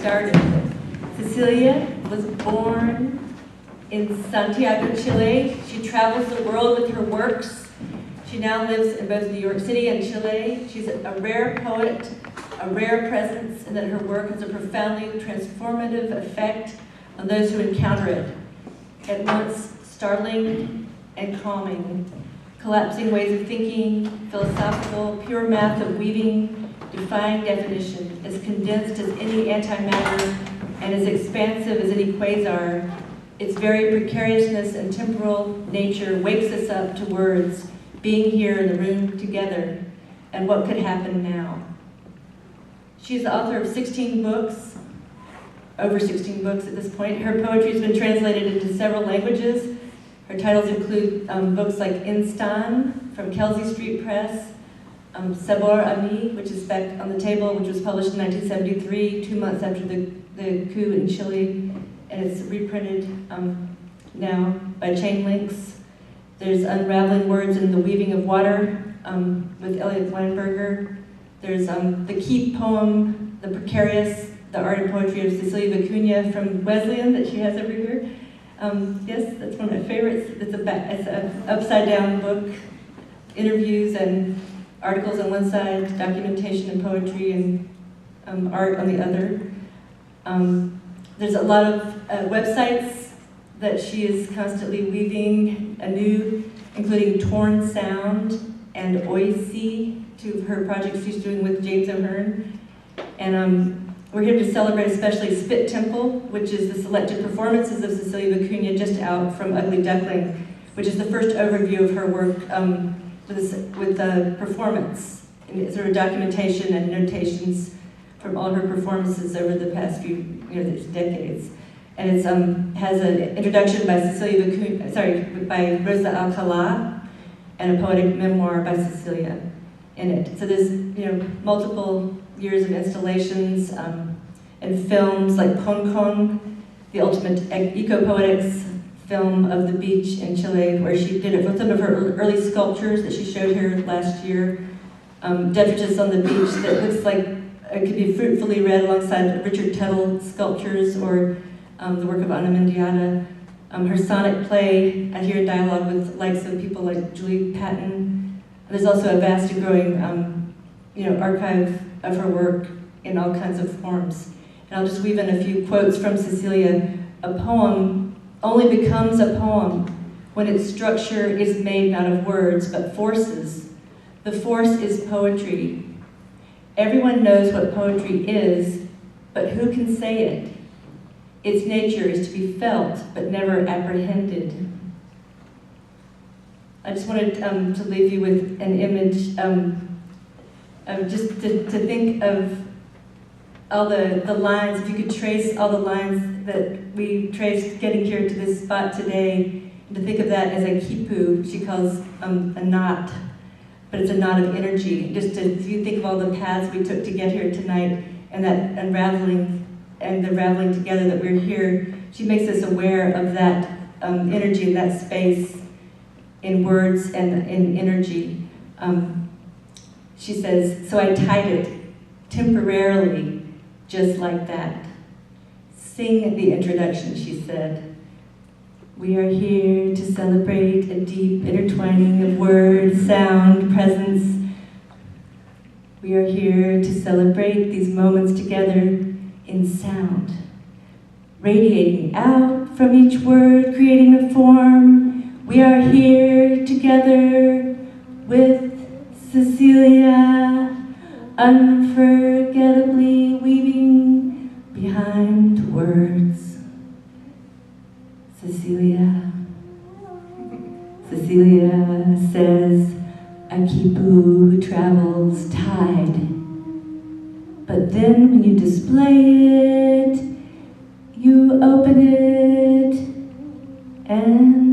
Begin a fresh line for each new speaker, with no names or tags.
started. Cecilia was born in Santiago, Chile. She travels the world with her works. She now lives in both New York City and Chile. She's a rare poet, a rare presence, and that her work has a profoundly transformative effect on those who encounter it. At once startling and calming, collapsing ways of thinking, philosophical, pure math of weaving, defying definition, as condensed as any antimatter and as expansive as any quasar. Its very precariousness and temporal nature wakes us up to words, being here in the room together, and what could happen now. She's the author of 16 books, over 16 books at this point. Her poetry has been translated into several languages. Her titles include books like Instan from Kelsey Street Press, Sabor a Mi, which is back on the table, which was published in 1973, 2 months after the coup in Chile, and it's reprinted now by Chain Links. There's Unraveling Words in the Weaving of Water with Elliot Weinberger. There's the Keep poem, The Precarious, the Art and Poetry of Cecilia Vicuña from Wesleyan that she has every year. Yes, that's one of my favorites. It's an upside-down book, interviews and articles on one side, documentation and poetry and art on the other. There's a lot of websites that she is constantly weaving anew, including Torn Sound and Oisi, 2 of her projects she's doing with James O'Hearn. And we're here to celebrate especially Spit Temple, which is the selected performances of Cecilia Vicuña just out from Ugly Duckling, which is the first overview of her work with the performance, and sort of documentation and notations from all her performances over the past few decades. And it has an introduction by by Rosa Alcalá, and a poetic memoir by Cecilia in it. So there's multiple years of installations and films like Concon, the ultimate eco-poetics film of the beach in Chile, where she did it with some of her early sculptures that she showed here last year. Detritus on the Beach that looks like it could be fruitfully read alongside Richard Tuttle sculptures or the work of Ana Mendieta. Her sonic play, I hear dialogue with likes of people like Julie Patton. There's also a vast and growing archive of her work in all kinds of forms. And I'll just weave in a few quotes from Cecilia. A poem only becomes a poem when its structure is made not of words, but forces. The force is poetry. Everyone knows what poetry is, but who can say it? Its nature is to be felt, but never apprehended. I just wanted to leave you with an image of just to think of all the lines, if you could trace all the lines that we traced getting here to this spot today, and to think of that as a kipu, she calls a knot, but it's a knot of energy. If you think of all the paths we took to get here tonight, and that unraveling and the raveling together that we're here, she makes us aware of that energy, that space in words and in energy. She says, so I tied it temporarily, just like that. Sing the introduction, she said. We are here to celebrate a deep intertwining of word, sound, presence. We are here to celebrate these moments together in sound, radiating out from each word, creating a form. We are here together with Cecilia, unforgettably weaving behind words. Cecilia says, a kipu who travels tied. But then when you display it, you open it and